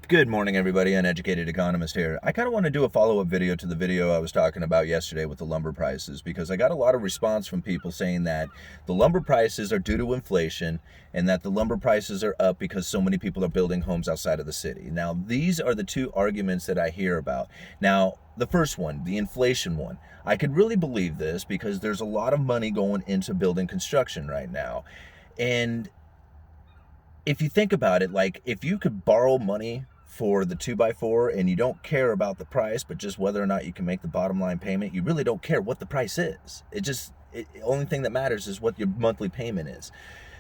Good morning, everybody. Uneducated Economist here. I kind of want to do a follow-up video to the video I was talking about yesterday with the lumber prices, because I got a lot of response from people saying that the lumber prices are due to inflation and that the lumber prices are up because so many people are building homes outside of the city. Now, these are the two arguments that I hear about. Now, the first one, the inflation one, I could really believe this because there's a lot of money going into building construction right now. And if you think about it, like if you could borrow money for the 2x4 and you don't care about the price, but just whether or not you can make the bottom line payment, you really don't care what the price is. The only thing that matters is what your monthly payment is.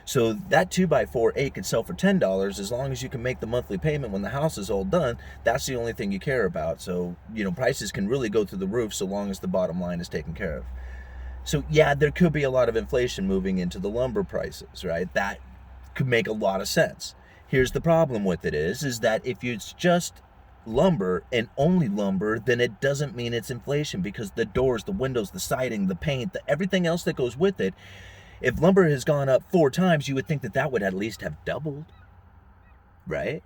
So that 2x4 could sell for $10 as long as you can make the monthly payment when the house is all done. That's the only thing you care about. So, prices can really go through the roof so long as the bottom line is taken care of. So yeah, there could be a lot of inflation moving into the lumber prices, right? That could make a lot of sense. Here's the problem with it is that if it's just lumber and only lumber, then it doesn't mean it's inflation, because the doors, the windows, the siding, the paint, everything else that goes with it, if lumber has gone up 4 times, you would think that that would at least have doubled, right?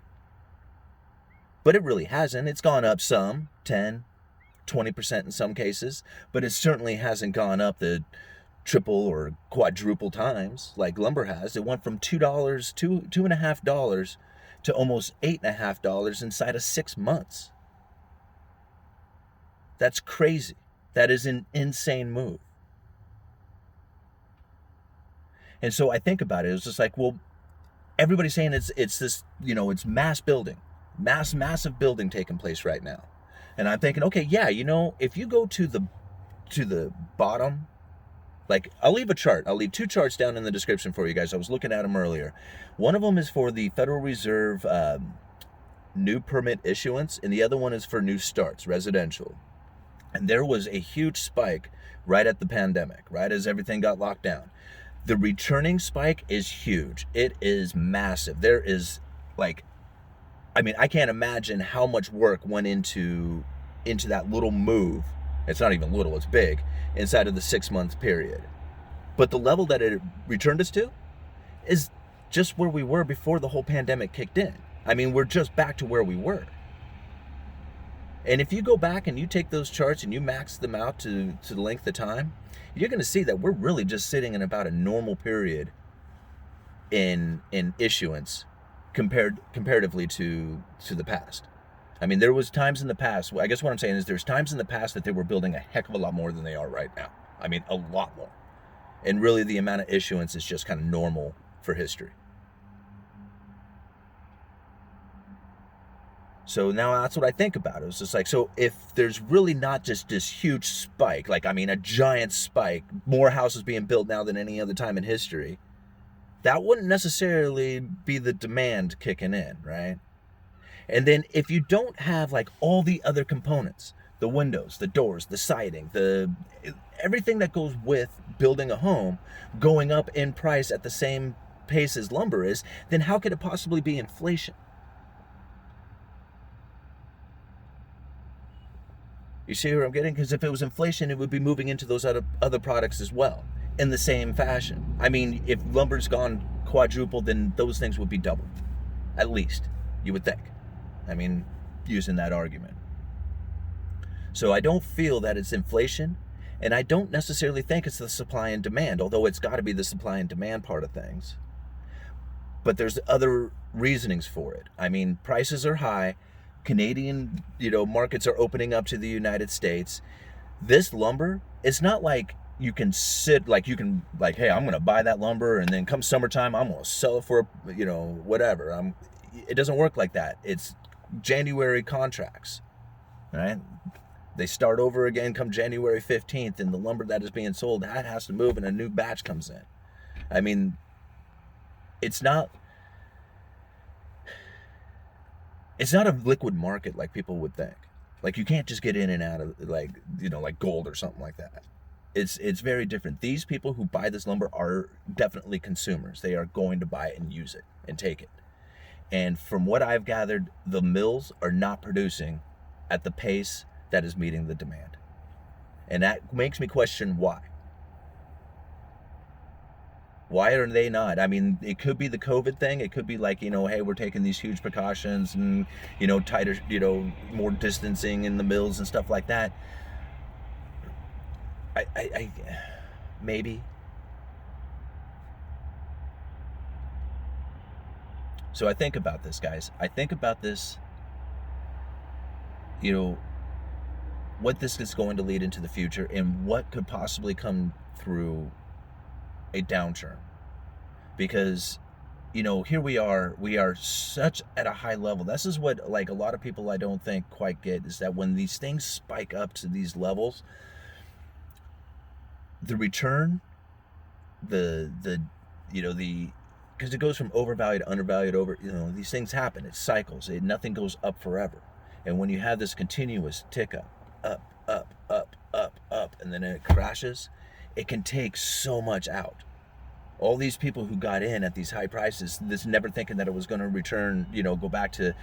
But it really hasn't. It's gone up some, 10, 20% in some cases, but it certainly hasn't gone up the triple or quadruple times like lumber has. It went from $2, $2.50 to almost $8.50 inside of 6 months. That's crazy. That is an insane move. And so I think about it, it's just like, well, everybody's saying it's this, it's massive building taking place right now. And I'm thinking, okay, yeah, if you go to the bottom, like, I'll leave a chart. I'll leave 2 charts down in the description for you guys. I was looking at them earlier. One of them is for the Federal Reserve new permit issuance, and the other one is for new starts, residential. And there was a huge spike right at the pandemic, right as everything got locked down. The returning spike is huge. It is massive. There is, I can't imagine how much work went into that little move. It's not even little, it's big, inside of the 6-month period. But the level that it returned us to is just where we were before the whole pandemic kicked in. We're just back to where we were. And if you go back and you take those charts and you max them out to the length of time, you're going to see that we're really just sitting in about a normal period in issuance comparatively to the past. There was times in the past, I guess what I'm saying is there's times in the past that they were building a heck of a lot more than they are right now. A lot more. And really the amount of issuance is just kind of normal for history. So now that's what I think about. It was just like, so if there's really not just this huge spike, a giant spike, more houses being built now than any other time in history, that wouldn't necessarily be the demand kicking in, right? And then if you don't have all the other components, the windows, the doors, the siding, everything that goes with building a home going up in price at the same pace as lumber is, then how could it possibly be inflation? You see where I'm getting? Because if it was inflation, it would be moving into those other products as well in the same fashion. If lumber's gone quadruple, then those things would be doubled, at least, you would think. Using that argument. So I don't feel that it's inflation, and I don't necessarily think it's the supply and demand, although it's got to be the supply and demand part of things. But there's other reasonings for it. Prices are high. Canadian, markets are opening up to the United States. This lumber, it's not like you can sit, hey, I'm going to buy that lumber, and then come summertime, I'm going to sell it for, whatever. It doesn't work like that. It's January contracts, right? They start over again come January 15th, and the lumber that is being sold, that has to move and a new batch comes in. It's not a liquid market like people would think. You can't just get in and out of like gold or something like that. It's very different. These people who buy this lumber are definitely consumers. They are going to buy it and use it and take it. And from what I've gathered, the mills are not producing at the pace that is meeting the demand. And that makes me question why. Why are they not? I mean, it could be the COVID thing. It could be like, hey, we're taking these huge precautions and, tighter, more distancing in the mills and stuff like that. I maybe. So I think about this, guys. I think about this, what this is going to lead into the future and what could possibly come through a downturn. Because, here we are such at a high level. This is what, like, a lot of people I don't think quite get, is that when these things spike up to these levels, the return, because it goes from overvalued to undervalued, these things happen. It cycles. Nothing goes up forever. And when you have this continuous tick up, and then it crashes, it can take so much out. All these people who got in at these high prices, never thinking that it was going to return, go back to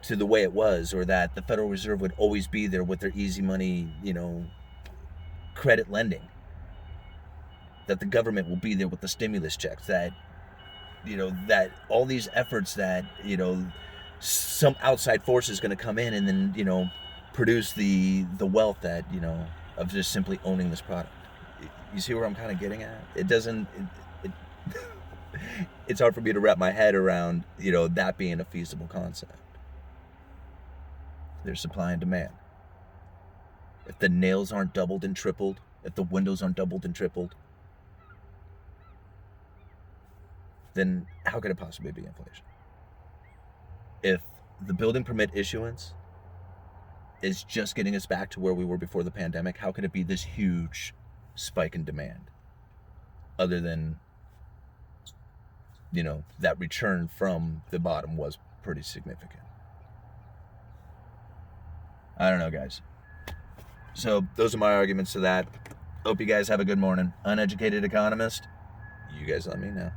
the way it was, or that the Federal Reserve would always be there with their easy money, credit lending. That the government will be there with the stimulus checks. That, that all these efforts that, some outside force is going to come in and then, produce the wealth that, of just simply owning this product. You see where I'm kind of getting at? It doesn't... it's hard for me to wrap my head around, that being a feasible concept. There's supply and demand. If the nails aren't doubled and tripled, if the windows aren't doubled and tripled, then how could it possibly be inflation? If the building permit issuance is just getting us back to where we were before the pandemic, how could it be this huge spike in demand? Other than, that return from the bottom was pretty significant. I don't know, guys. So those are my arguments to that. Hope you guys have a good morning. Uneducated Economist, you guys let me know.